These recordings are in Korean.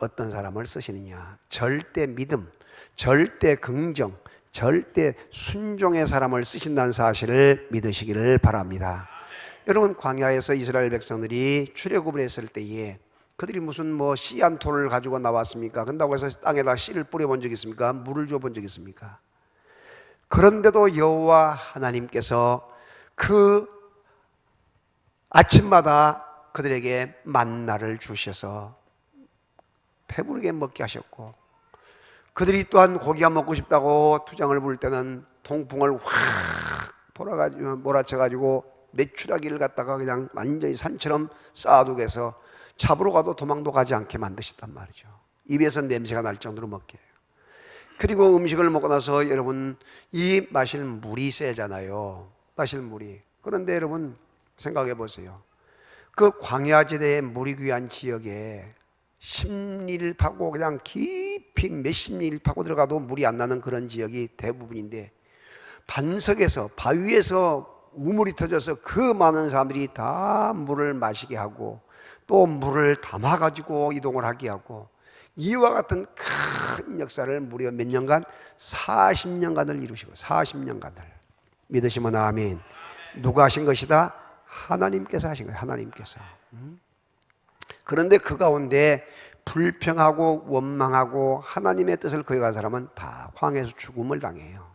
어떤 사람을 쓰시느냐? 절대 믿음, 절대 긍정, 절대 순종의 사람을 쓰신다는 사실을 믿으시기를 바랍니다. 여러분, 광야에서 이스라엘 백성들이 출애굽을 했을 때에 그들이 무슨 씨 한 톨을 가지고 나왔습니까? 그런다고 해서 땅에다 씨를 뿌려본 적이 있습니까? 물을 줘본 적이 있습니까? 그런데도 여호와 하나님께서 그 아침마다 그들에게 만나를 주셔서 배부르게 먹게 하셨고, 그들이 또한 고기가 먹고 싶다고 투정을 부를 때는 동풍을 확 몰아쳐가지고 메추라기를 갖다가 그냥 완전히 산처럼 쌓아두게 해서 잡으러 가도 도망도 가지 않게 만드셨단 말이죠. 입에서 냄새가 날 정도로 먹게 해요. 그리고 음식을 먹고 나서 여러분, 이 마실 물이 세잖아요. 마실 물이. 그런데 여러분 생각해 보세요. 그 광야지대의 물이 귀한 지역에 10리를 파고 그냥 깊이 몇십 리를 파고 들어가도 물이 안 나는 그런 지역이 대부분인데, 반석에서 바위에서 우물이 터져서 그 많은 사람들이 다 물을 마시게 하고 또 물을 담아 가지고 이동을 하게 하고, 이와 같은 큰 역사를 무려 몇 년간? 40년간을 이루시고, 40년간을. 믿으시면 아멘. 누가 하신 것이다? 하나님께서 하신 거예요. 하나님께서. 그런데 그 가운데 불평하고 원망하고 하나님의 뜻을 거역한 사람은 다 광야에서 죽음을 당해요.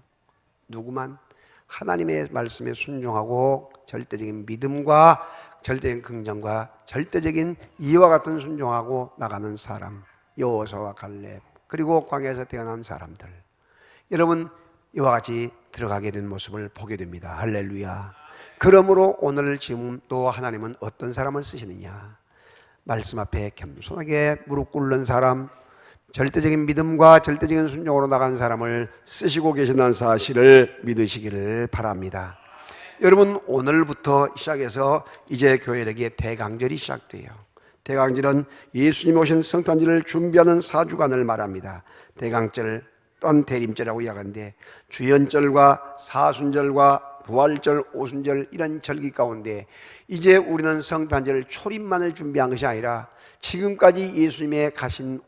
누구만? 하나님의 말씀에 순종하고 절대적인 믿음과 절대적인 긍정과 절대적인 이와 같은 순종하고 나가는 사람, 여호수아와 칼렙, 그리고 광야에서 태어난 사람들, 여러분 이와 같이 들어가게 된 모습을 보게 됩니다. 할렐루야. 그러므로 오늘 지금 또 하나님은 어떤 사람을 쓰시느냐? 말씀 앞에 겸손하게 무릎 꿇는 사람, 절대적인 믿음과 절대적인 순종으로 나간 사람을 쓰시고 계신다는 사실을 믿으시기를 바랍니다. 여러분, 오늘부터 시작해서 이제 교회에게 대강절이 시작돼요. 대강절은 예수님 오신 성탄절을 준비하는 4주간을 말합니다. 대강절 또한 대림절이라고 이야기하는데, 주연절과 사순절과 부활절, 오순절 이런 절기 가운데 이제 우리는 성탄절 초림만을 준비한 것이 아니라 지금까지 예수님의 가신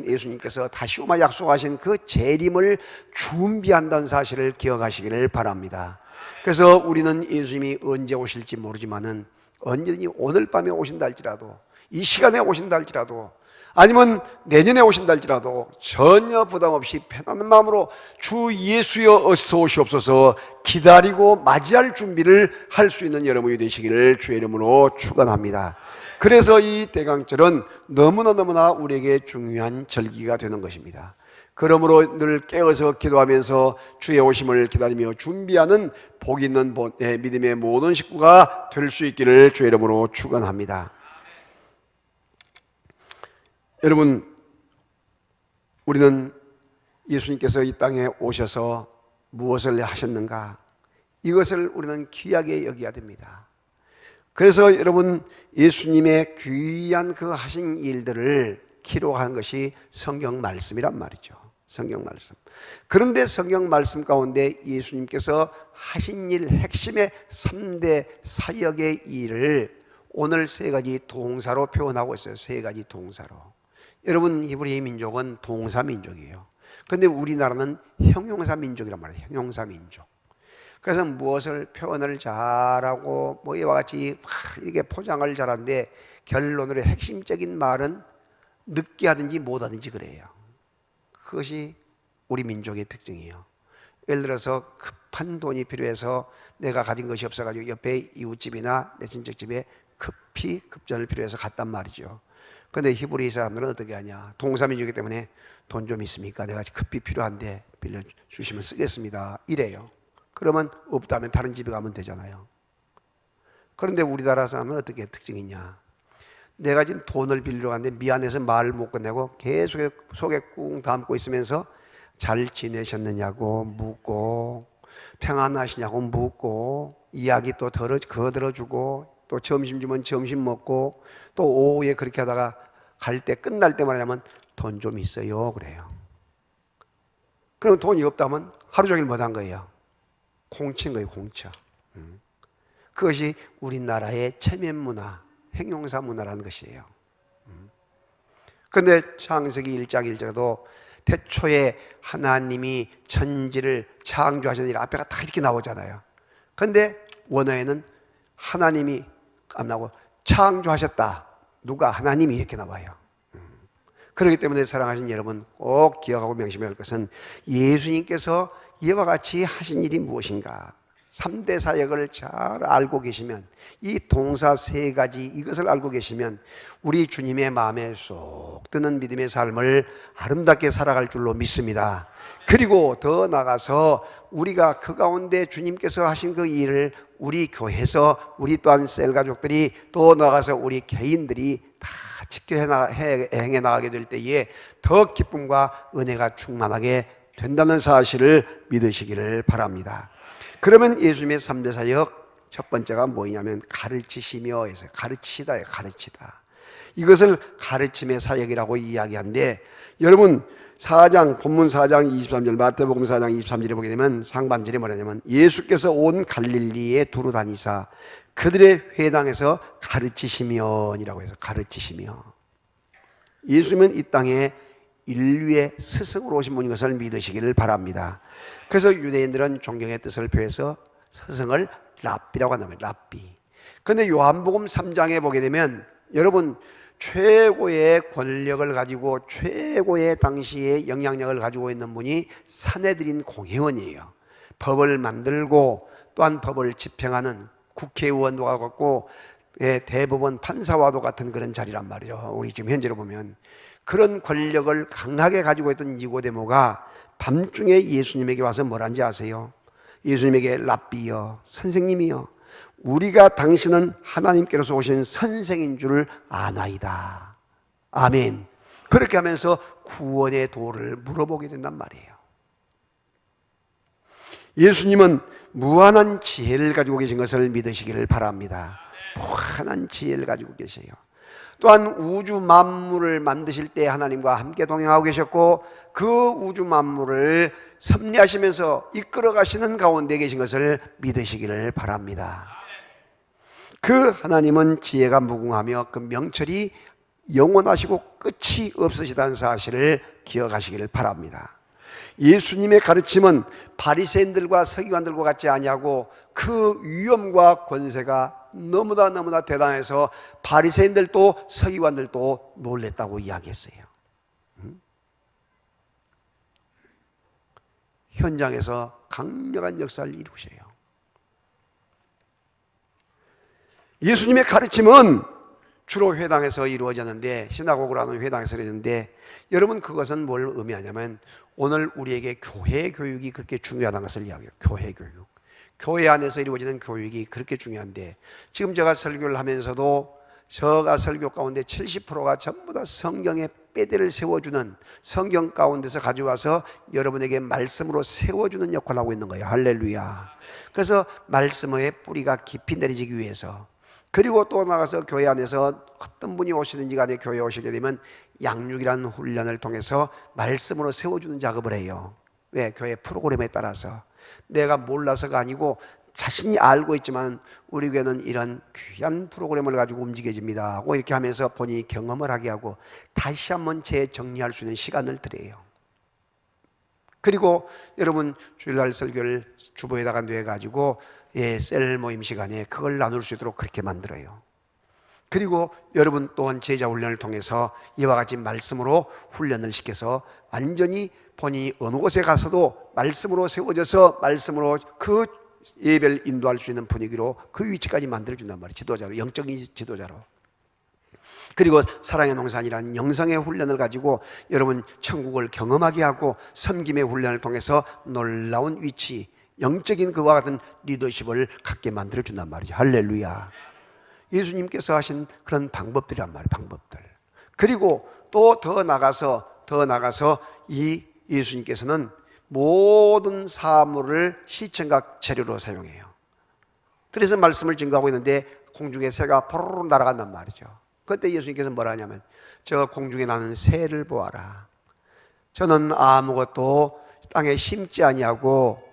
예수님께서 다시 오마 약속하신 그 재림을 준비한다는 사실을 기억하시기를 바랍니다. 그래서 우리는 예수님이 언제 오실지 모르지만은 언제든지 오늘 밤에 오신다 할지라도, 이 시간에 오신다 할지라도, 아니면 내년에 오신다 할지라도 전혀 부담 없이 편안한 마음으로 주 예수여 어서 오시옵소서 기다리고 맞이할 준비를 할 수 있는 여러분이 되시기를 주의 이름으로 축원합니다. 그래서 이 대강절은 너무나 우리에게 중요한 절기가 되는 것입니다. 그러므로 늘 깨어서 기도하면서 주의 오심을 기다리며 준비하는 복 있는 믿음의 모든 식구가 될 수 있기를 주의 이름으로 축원합니다. 여러분, 우리는 예수님께서 이 땅에 오셔서 무엇을 하셨는가? 이것을 우리는 귀하게 여겨야 됩니다. 그래서 여러분, 예수님의 귀한 그 하신 일들을 기록한 것이 성경 말씀이란 말이죠. 성경 말씀. 그런데 성경 말씀 가운데 예수님께서 하신 일, 핵심의 3대 사역의 일을 오늘 3가지 동사로 표현하고 있어요. 3가지 동사로. 여러분, 히브리 민족은 동사 민족이에요. 그런데 우리나라는 형용사 민족이란 말이에요. 형용사 민족. 그래서 무엇을 표현을 잘하고 이와 같이 이렇게 포장을 잘하는데 결론으로 핵심적인 말은 늦게 하든지 못하든지 그래요. 그것이 우리 민족의 특징이에요. 예를 들어서 급한 돈이 필요해서 내가 가진 것이 없어가지고 옆에 이웃집이나 내 친척집에 급히 급전을 필요해서 갔단 말이죠. 그런데 히브리 사람들은 어떻게 하냐? 동사민족이기 때문에 돈 좀 있습니까? 내가 급히 필요한데 빌려주시면 쓰겠습니다. 이래요. 그러면 없다면 다른 집에 가면 되잖아요. 그런데 우리나라 사람은 어떻게 특징이 있냐? 내가 지금 돈을 빌리러 갔는데 미안해서 말을 못 건네고 계속 속에 꾹 담고 있으면서 잘 지내셨느냐고 묻고, 평안하시냐고 묻고, 이야기 또 거들어주고, 또 점심 주면 점심 먹고, 또 오후에 그렇게 하다가 갈 때 끝날 때 말하면 돈 좀 있어요 그래요. 그럼 돈이 없다면 하루 종일 못 한 거예요. 공치인 거예요. 공쳐. 그것이 우리나라의 체면 문화, 행용사 문화라는 것이에요. 그런데 창세기 1장 1절에도 태초에 하나님이 천지를 창조하셨느니라 앞에가 다 이렇게 나오잖아요. 그런데 원어에는 하나님이 안 나오고 창조하셨다. 누가? 하나님이 이렇게 나와요. 그렇기 때문에 사랑하신 여러분 꼭 기억하고 명심해야 할 것은 예수님께서 이와 같이 하신 일이 무엇인가 3대 사역을 잘 알고 계시면 이 동사 3가지 이것을 알고 계시면 우리 주님의 마음에 쏙 드는 믿음의 삶을 아름답게 살아갈 줄로 믿습니다. 그리고 더 나아가서 우리가 그 가운데 주님께서 하신 그 일을 우리 교회에서 우리 또한 셀 가족들이 또 나아가서 우리 개인들이 다 행해 나가게 될 때에 더 기쁨과 은혜가 충만하게 된다는 사실을 믿으시기를 바랍니다. 그러면 예수님의 3대 사역 첫 번째가 뭐냐면 가르치시며 해서 가르치시다예요. 가르치다. 이것을 가르침의 사역이라고 이야기하는데 여러분 4장 본문 4장 23절 마태복음 4장 23절에 보게 되면 상반절이 뭐냐면 예수께서 온 갈릴리에 두루 다니사 그들의 회당에서 가르치시면이라고 해서 가르치시며 예수님은 이 땅에 인류의 스승으로 오신 분인 것을 믿으시기를 바랍니다. 그래서 유대인들은 존경의 뜻을 표해서 스승을 랍비라고 한다면 랍비. 그런데 요한복음 3장에 보게 되면 여러분 최고의 권력을 가지고 최고의 당시의 영향력을 가지고 있는 분이 산헤드린 공회원이에요. 법을 만들고 또한 법을 집행하는 국회의원도 같고 대법원 판사와도 같은 그런 자리란 말이죠. 우리 지금 현재로 보면 그런 권력을 강하게 가지고 있던 니고데모가 밤중에 예수님에게 와서 뭐라는지 아세요? 예수님에게 랍비여 선생님이여 우리가 당신은 하나님께로서 오신 선생인 줄 아나이다. 아멘. 그렇게 하면서 구원의 도를 물어보게 된단 말이에요. 예수님은 무한한 지혜를 가지고 계신 것을 믿으시기를 바랍니다. 무한한 지혜를 가지고 계세요. 또한 우주 만물을 만드실 때 하나님과 함께 동행하고 계셨고 그 우주 만물을 섭리하시면서 이끌어 가시는 가운데 계신 것을 믿으시기를 바랍니다. 그 하나님은 지혜가 무궁하며 그 명철이 영원하시고 끝이 없으시다는 사실을 기억하시기를 바랍니다. 예수님의 가르침은 바리새인들과 서기관들과 같지 아니하고 그 위엄과 권세가 너무나 대단해서 바리새인들도 서기관들도 놀랬다고 이야기했어요. 현장에서 강력한 역사를 이루셔요. 예수님의 가르침은 주로 회당에서 이루어졌는데 시나고그라는 회당에서 이루어졌는데 여러분 그것은 뭘 의미하냐면 오늘 우리에게 교회 교육이 그렇게 중요하다는 것을 이야기해요. 교회 교육. 교회 안에서 이루어지는 교육이 그렇게 중요한데 지금 제가 설교를 하면서도 제가 설교 가운데 70%가 전부 다 성경에 뼈대를 세워주는 성경 가운데서 가져와서 여러분에게 말씀으로 세워주는 역할을 하고 있는 거예요. 할렐루야. 그래서 말씀의 뿌리가 깊이 내려지기 위해서 그리고 또 나가서 교회 안에서 어떤 분이 오시든지 간에 교회에 오시게 되면 양육이라는 훈련을 통해서 말씀으로 세워주는 작업을 해요. 왜? 교회 프로그램에 따라서 내가 몰라서가 아니고 자신이 알고 있지만 우리 교회는 이런 귀한 프로그램을 가지고 움직여집니다 하고 이렇게 하면서 본인이 경험을 하게 하고 다시 한번 재정리할 수 있는 시간을 드려요. 그리고 여러분 주일날 설교를 주보에다가 뇌가지고 셀 모임 시간에 그걸 나눌 수 있도록 그렇게 만들어요. 그리고 여러분 또한 제자 훈련을 통해서 이와 같이 말씀으로 훈련을 시켜서 완전히 본인이 어느 곳에 가서도 말씀으로 세워져서 말씀으로 그 예배를 인도할 수 있는 분위기로 그 위치까지 만들어준단 말이에요. 지도자로, 영적인 지도자로. 그리고 사랑의 농산이라는 영성의 훈련을 가지고 여러분 천국을 경험하게 하고 섬김의 훈련을 통해서 놀라운 위치, 영적인 그와 같은 리더십을 갖게 만들어준단 말이죠. 할렐루야. 예수님께서 하신 그런 방법들이란 말이에요. 방법들. 그리고 또 더 나가서 이 예수님께서는 모든 사물을 시청각 재료로 사용해요. 그래서 말씀을 증거하고 있는데 공중에 새가 포로로 날아간단 말이죠. 그때 예수님께서 뭐라 하냐면 저 공중에 나는 새를 보아라. 저는 아무것도 땅에 심지 아니하고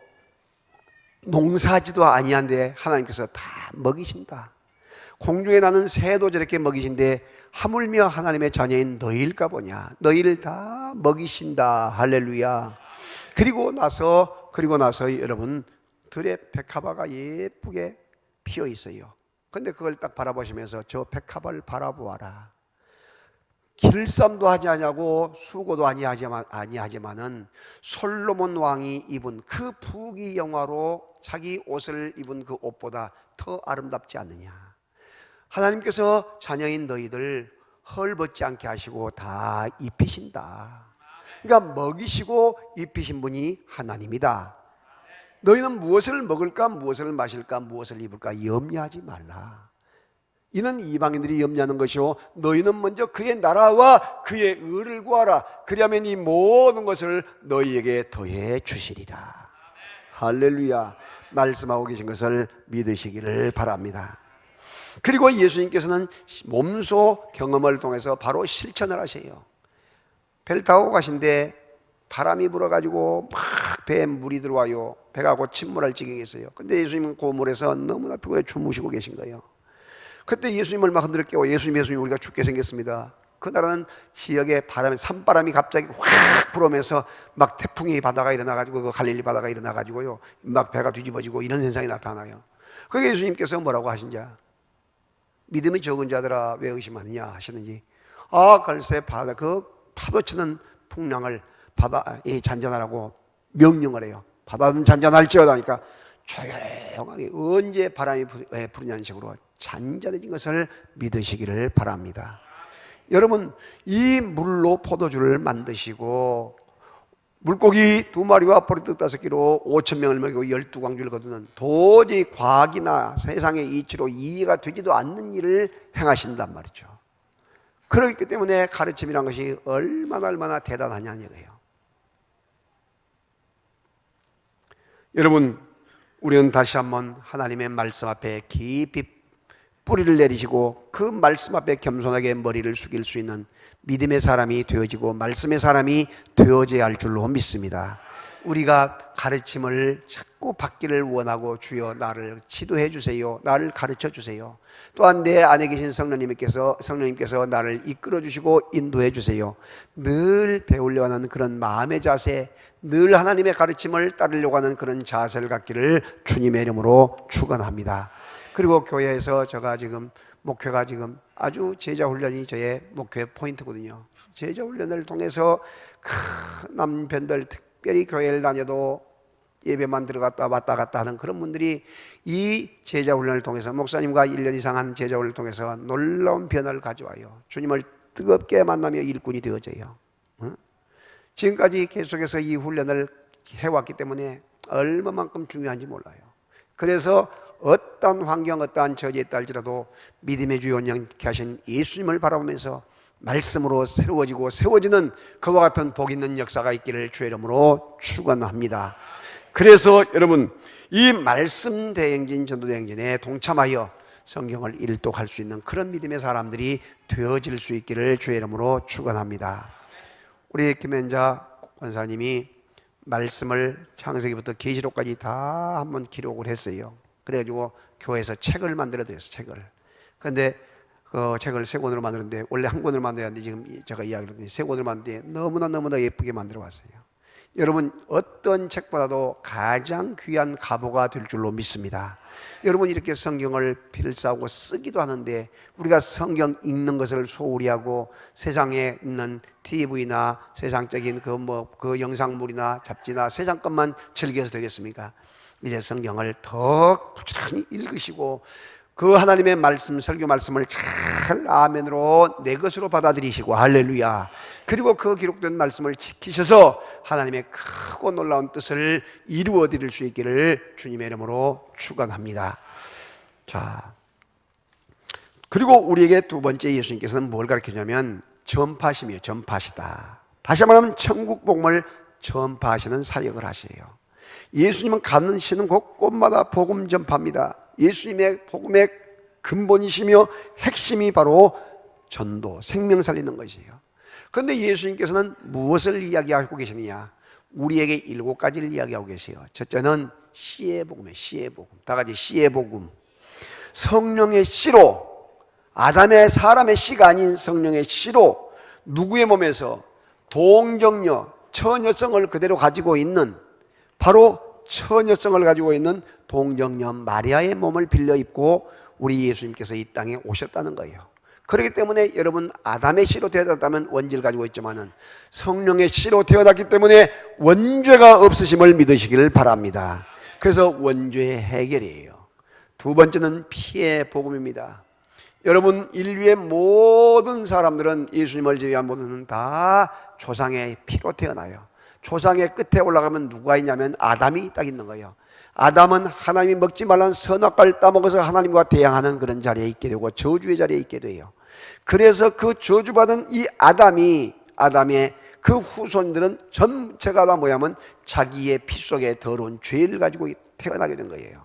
농사지도 아니한데 하나님께서 다 먹이신다. 공중에 나는 새도 저렇게 먹이신데 하물며 하나님의 자녀인 너희일까 보냐. 너희를 다 먹이신다. 할렐루야. 그리고 나서 여러분, 들에 백합화가 예쁘게 피어 있어요. 근데 그걸 딱 바라보시면서 저 백합화를 바라보아라. 길쌈도 하지 아니하고 수고도 아니하지만은 솔로몬 왕이 입은 그 부귀 영화로 자기 옷을 입은 그 옷보다 더 아름답지 않느냐. 하나님께서 자녀인 너희들 헐벗지 않게 하시고 다 입히신다. 그러니까 먹이시고 입히신 분이 하나님이다. 너희는 무엇을 먹을까, 무엇을 마실까, 무엇을 입을까 염려하지 말라. 이는 이방인들이 염려하는 것이요 너희는 먼저 그의 나라와 그의 의를 구하라. 그리하면 이 모든 것을 너희에게 더해 주시리라. 할렐루야. 말씀하고 계신 것을 믿으시기를 바랍니다. 그리고 예수님께서는 몸소 경험을 통해서 바로 실천을 하세요. 배를 타고 가신데 바람이 불어가지고 막 배에 물이 들어와요. 배가 곧 침몰할 지경이 있어요. 근데 예수님은 그 물에서 너무나 피곤해 주무시고 계신 거예요. 그때 예수님을 막 흔들어 깨워. 예수님 우리가 죽게 생겼습니다. 그날은 지역에 바람이, 산바람이 갑자기 확 불어오면서 막 태풍이 바다가 일어나가지고 그 갈릴리 바다가 일어나가지고요 막 배가 뒤집어지고 이런 현상이 나타나요. 그게 예수님께서 뭐라고 하신자? 믿음이 적은 자들아 왜 의심하느냐 하시는지, 글쎄 바다 그 파도 치는 풍랑을 바다에 잔잔하라고 명령을 해요. 바다는 잔잔할지어다 하니까 조용하게 언제 바람이 부느냐는 식으로 잔잔해진 것을 믿으시기를 바랍니다. 여러분, 이 물로 포도주를 만드시고 물고기 2마리와 보리떡 5개로 5,000명을 먹이고 12광주를 거두는 도저히 과학이나 세상의 이치로 이해가 되지도 않는 일을 행하신단 말이죠. 그렇기 때문에 가르침이란 것이 얼마나 대단하냐는 거예요. 여러분, 우리는 다시 한번 하나님의 말씀 앞에 깊이 뿌리를 내리시고 그 말씀 앞에 겸손하게 머리를 숙일 수 있는 믿음의 사람이 되어지고 말씀의 사람이 되어져야 할 줄로 믿습니다. 우리가 가르침을 자꾸 받기를 원하고 주여 나를 지도해 주세요, 나를 가르쳐 주세요. 또한 내 안에 계신 성령님께서 나를 이끌어 주시고 인도해 주세요. 늘 배우려고 하는 그런 마음의 자세, 늘 하나님의 가르침을 따르려고 하는 그런 자세를 갖기를 주님의 이름으로 축원합니다. 그리고 교회에서 목회가 지금 아주 제자 훈련이 저의 목회 포인트거든요. 제자 훈련을 통해서 큰 남편들, 특별히 교회를 다녀도 예배만 들어갔다 왔다 갔다 하는 그런 분들이 이 제자 훈련을 통해서, 목사님과 1년 이상 한 제자 훈련을 통해서 놀라운 변화를 가져와요. 주님을 뜨겁게 만나며 일꾼이 되어져요. 지금까지 계속해서 이 훈련을 해왔기 때문에 얼마만큼 중요한지 몰라요. 그래서 어떠한 환경, 어떠한 처지에 딸지라도 믿음의 주 온전케 하신 예수님을 바라보면서 말씀으로 새로워지고 세워지는 그와 같은 복 있는 역사가 있기를 주의 이름으로 축원합니다. 그래서 여러분, 이 말씀 대행진, 전도 대행진에 동참하여 성경을 일독할 수 있는 그런 믿음의 사람들이 되어질 수 있기를 주의 이름으로 축원합니다. 우리 김현자 권사님이 말씀을 창세기부터 계시록까지 다 한번 기록을 했어요. 그래가지고 교회에서 책을 만들어 드렸어요. 책을. 그런데 그 책을 3권으로 만들었는데 원래 1권으로 만들어야 하는데 지금 제가 이야기를 했더니 3권으로 만드는데 너무나 예쁘게 만들어 왔어요. 여러분, 어떤 책보다도 가장 귀한 가보가 될 줄로 믿습니다. 여러분, 이렇게 성경을 필사하고 쓰기도 하는데 우리가 성경 읽는 것을 소홀히 하고 세상에 있는 TV나 세상적인 그 영상물이나 잡지나 세상 것만 즐겨서 되겠습니까? 이제 성경을 더 부지런히 읽으시고 그 하나님의 말씀, 설교 말씀을 잘 아멘으로 내 것으로 받아들이시고, 할렐루야. 그리고 그 기록된 말씀을 지키셔서 하나님의 크고 놀라운 뜻을 이루어 드릴 수 있기를 주님의 이름으로 축원합니다. 자, 그리고 우리에게 두 번째 예수님께서는 뭘 가르치냐면 전파심이에요. 전파시다. 다시 한번 천국 복음을 전파하시는 사역을 하세요. 예수님은 가시는 곳곳마다 복음 전파입니다. 예수님의 복음의 근본이시며 핵심이 바로 전도, 생명 살리는 것이에요. 그런데 예수님께서는 무엇을 이야기하고 계시느냐? 우리에게 7가지를 이야기하고 계세요. 첫째는 씨의 복음이에요. 씨의 복음. 다 같이 씨의 복음. 성령의 씨로 아담의 사람의 씨가 아닌 성령의 씨로 누구의 몸에서 동정녀, 처녀성을 그대로 가지고 있는, 바로 처녀성을 가지고 있는 동정녀 마리아의 몸을 빌려 입고 우리 예수님께서 이 땅에 오셨다는 거예요. 그렇기 때문에 여러분, 아담의 씨로 태어났다면 원죄를 가지고 있지만은 성령의 씨로 태어났기 때문에 원죄가 없으심을 믿으시기를 바랍니다. 그래서 원죄의 해결이에요. 두 번째는 피의 복음입니다. 여러분, 인류의 모든 사람들은, 예수님을 제외한 모두는 다 조상의 피로 태어나요. 조상의 끝에 올라가면 누가 있냐면 아담이 딱 있는 거예요. 아담은 하나님이 먹지 말라는 선악과를 따먹어서 하나님과 대항하는 그런 자리에 있게 되고 저주의 자리에 있게 돼요. 그래서 그 저주받은 이 아담의 그 후손들은 전체가 다 뭐냐면 자기의 피 속에 더러운 죄를 가지고 태어나게 된 거예요.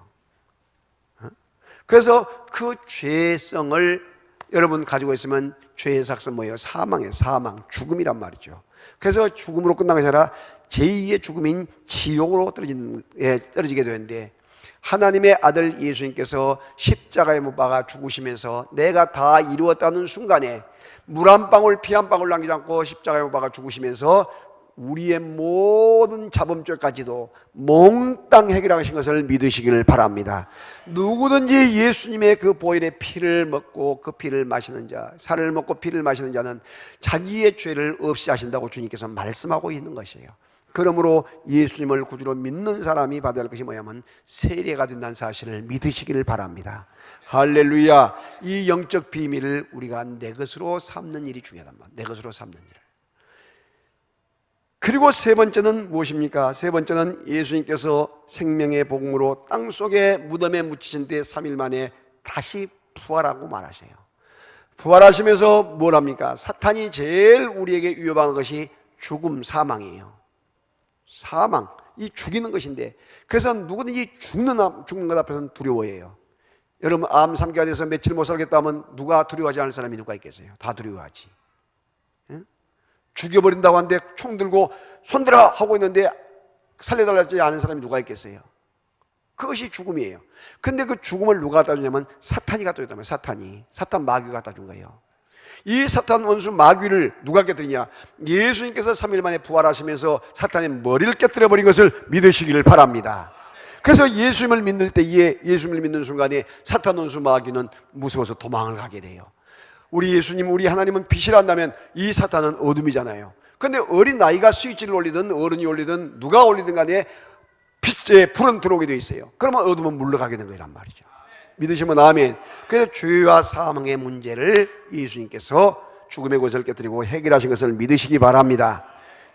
그래서 그 죄성을 여러분 가지고 있으면 죄의 삭은 뭐예요? 사망이에요. 사망, 죽음이란 말이죠. 그래서 죽음으로 끝난 것이 아니라 제2의 죽음인 지옥으로 떨어지게 되는데, 하나님의 아들 예수님께서 십자가에 못 박아 죽으시면서 내가 다 이루었다는 순간에 물 한 방울 피 한 방울 남기지 않고 십자가에 못 박아 죽으시면서 우리의 모든 자범죄까지도 몽땅 해결하신 것을 믿으시기를 바랍니다. 누구든지 예수님의 그 보혈의 피를 먹고 그 피를 마시는 자, 살을 먹고 피를 마시는 자는 자기의 죄를 없이 하신다고 주님께서 말씀하고 있는 것이에요. 그러므로 예수님을 구주로 믿는 사람이 받아야 할 것이 뭐냐면 세례가 된다는 사실을 믿으시기를 바랍니다. 할렐루야. 이 영적 비밀을 우리가 내 것으로 삼는 일이 중요하단 말이에요. 내 것으로 삼는 일. 그리고 세 번째는 무엇입니까? 세 번째는 예수님께서 생명의 복음으로 땅속에 무덤에 묻히신 뒤에 3일 만에 다시 부활하고 말하셔요. 부활하시면서 뭘 합니까? 사탄이 제일 우리에게 위협하는 것이 죽음, 사망이에요. 사망, 이 죽이는 것인데, 그래서 누구든지 죽는 것 앞에서는 두려워해요. 여러분, 암 3기가 돼서 며칠 못 살겠다 하면 누가 두려워하지 않을 사람이 누가 있겠어요? 다 두려워하지. 죽여버린다고 하는데 총 들고 손들어 하고 있는데 살려달라지 않은 사람이 누가 있겠어요? 그것이 죽음이에요. 근데 그 죽음을 누가 갖다 주냐면 사탄이 갖다 줬다면, 사탄 마귀가 갖다 준 거예요. 이 사탄 원수 마귀를 누가 깨뜨리냐? 예수님께서 3일 만에 부활하시면서 사탄의 머리를 깨뜨려 버린 것을 믿으시기를 바랍니다. 그래서 예수님을 믿는 때에, 예수님을 믿는 순간에 사탄 원수 마귀는 무서워서 도망을 가게 돼요. 우리 예수님, 우리 하나님은 빛이란다면 이 사탄은 어둠이잖아요. 그런데 어린 아이가 스위치를 올리든 어른이 올리든 누가 올리든 간에 빛에 불은 들어오게 되어 있어요. 그러면 어둠은 물러가게 된 거란 말이죠. 믿으시면 아멘. 그래서 죄와 사망의 문제를 예수님께서 죽음의 권세를 깨뜨리고 해결하신 것을 믿으시기 바랍니다.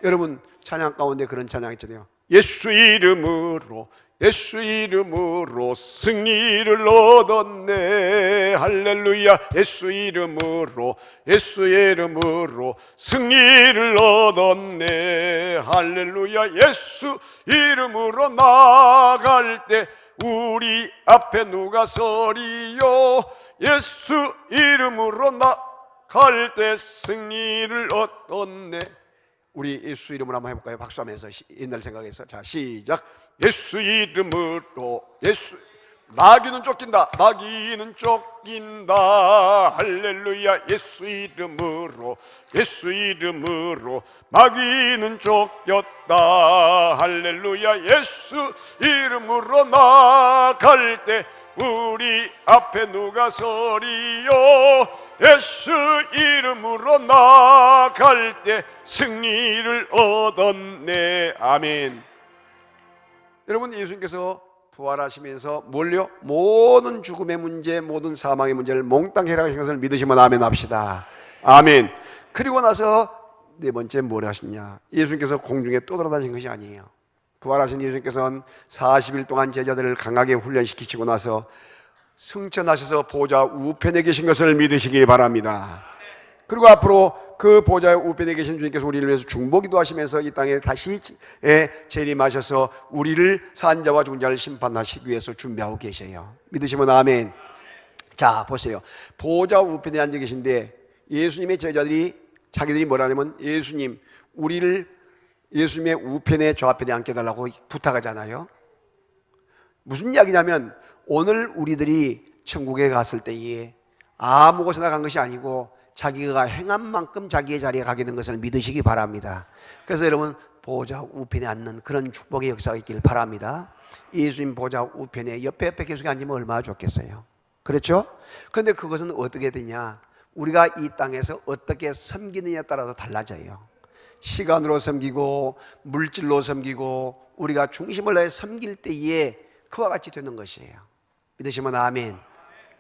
여러분, 찬양 가운데 그런 찬양 있잖아요. 예수 이름으로, 예수 이름으로 승리를 얻었네. 할렐루야. 예수 이름으로, 예수 이름으로 승리를 얻었네. 할렐루야. 예수 이름으로 나아갈 때 우리 앞에 누가 서리요. 예수 이름으로 나아갈 때 승리를 얻었네. 우리 예수 이름으로 한번 해볼까요? 박수하면서 옛날 생각해서. 자, 시작. 예수 이름으로, 예수. 마귀는 쫓긴다, 마귀는 쫓긴다. 할렐루야. 예수 이름으로, 예수 이름으로 마귀는 쫓겼다. 할렐루야. 예수 이름으로 나아갈 때 우리 앞에 누가 서리요. 예수 이름으로 나아갈 때 승리를 얻었네. 아멘. 여러분, 예수님께서 부활하시면서 뭘요? 모든 죽음의 문제, 모든 사망의 문제를 몽땅 해결하신 것을 믿으시면 아멘 합시다. 아멘. 그리고 나서 네 번째 뭘 하시냐? 예수님께서 공중에 또 돌아다니신 것이 아니에요. 부활하신 예수님께서는 40일 동안 제자들을 강하게 훈련시키시고 나서 승천하셔서 보좌 우편에 계신 것을 믿으시기 바랍니다. 그리고 앞으로 그 보좌의 우편에 계신 주님께서 우리를 위해서 중보기도 하시면서 이 땅에 다시 재림하셔서 우리를 산자와 죽은 자를 심판하시기 위해서 준비하고 계셔요. 믿으시면 아멘. 자, 보세요. 보좌 우편에 앉아 계신데 예수님의 제자들이 자기들이 뭐라 하냐면 예수님, 우리를 예수님의 우편에 좌편에 앉게 해달라고 부탁하잖아요. 무슨 이야기냐면 오늘 우리들이 천국에 갔을 때에 아무 곳에나 간 것이 아니고 자기가 행한 만큼 자기의 자리에 가게 된 것을 믿으시기 바랍니다. 그래서 여러분 보좌 우편에 앉는 그런 축복의 역사가 있길 바랍니다. 예수님 보좌 우편에 옆에 계속 앉으면 얼마나 좋겠어요. 그렇죠? 그런데 그것은 어떻게 되냐, 우리가 이 땅에서 어떻게 섬기느냐에 따라서 달라져요. 시간으로 섬기고 물질로 섬기고 우리가 중심을 다해 섬길 때에 그와 같이 되는 것이에요. 믿으시면 아멘.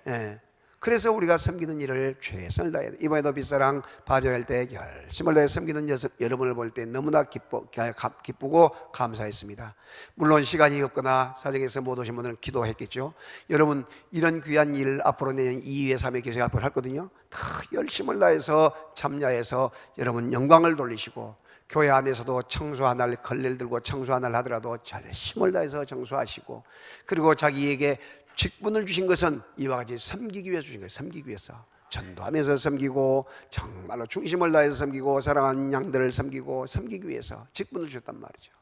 예. 그래서 우리가 섬기는 일을 최선을 다해야 돼. 이번에도 빗사랑 바자회할 때 열심을 다해 섬기는 여러분을 볼 때 너무나 기쁘고 감사했습니다. 물론 시간이 없거나 사정에서 못 오신 분들은 기도했겠죠. 여러분 이런 귀한 일 앞으로 내년 2회 3회 계속 앞으로 할 거든요. 다 열심을 다해서 참여해서 여러분 영광을 돌리시고, 교회 안에서도 청소한 날 걸레를 들고 청소한 날 하더라도 열심을 다해서 청소하시고, 그리고 자기에게 직분을 주신 것은 이와 같이 섬기기 위해서 주신 거예요. 섬기기 위해서 전도하면서 섬기고, 정말로 중심을 다해서 섬기고, 사랑하는 양들을 섬기기 위해서 직분을 주셨단 말이죠.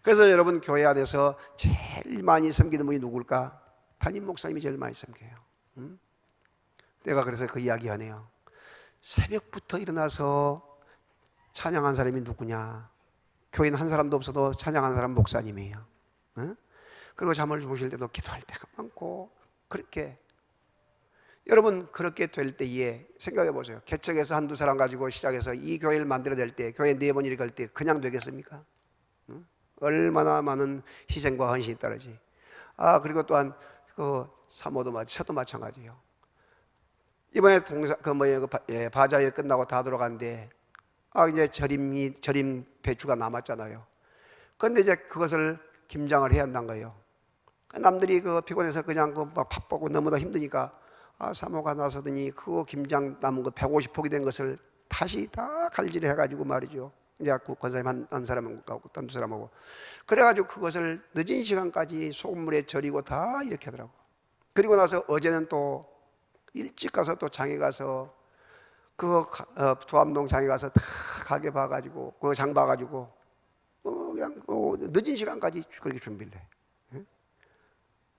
그래서 여러분 교회 안에서 제일 많이 섬기는 분이 누굴까? 담임 목사님이 제일 많이 섬겨요. 내가 그래서 그 이야기 하네요. 새벽부터 일어나서 찬양한 사람이 누구냐? 교인 한 사람도 없어도 찬양한 사람 목사님이에요. 그리고 잠을 주무실 때도 기도할 때가 많고, 그렇게 여러분 그렇게 될 때에 생각해 보세요. 개척해서 한두 사람 가지고 시작해서 이 교회를 만들어낼 때, 교회 4번 일이 갈 때 그냥 되겠습니까? 얼마나 많은 희생과 헌신이 따르지. 그리고 또한 그 사모도 저도 마찬가지예요. 이번에 바자회 끝나고 다 돌아갔는데 이제 절임 배추가 남았잖아요. 그런데 이제 그것을 김장을 해야 한다는 거예요. 남들이 그 피곤해서 그냥 바쁘고 너무나 힘드니까 사모가 나서더니 그 김장 남은 거 150포기 된 것을 다시 다 칼질해 가지고 말이죠. 이제 그 권사님 한 사람하고 딴 두 사람하고 그래가지고 그것을 늦은 시간까지 소금물에 절이고 다 이렇게 하더라고. 그리고 나서 어제는 또 일찍 가서 또 장에 가서 그 두암동 장에 가서 다 가게 봐가지고 그 장 봐가지고 그냥 늦은 시간까지 그렇게 준비를 해.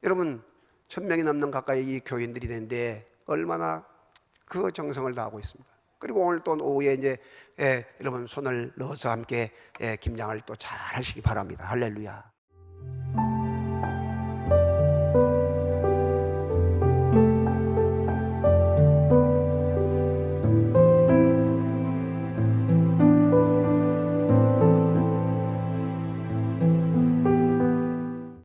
여러분 1000명이 넘는 가까이 이 교인들이 되는데 얼마나 그 정성을 다하고 있습니다. 그리고 오늘 또 오후에 이제 여러분 손을 넣어서 함께 김장을 또 잘 하시기 바랍니다. 할렐루야.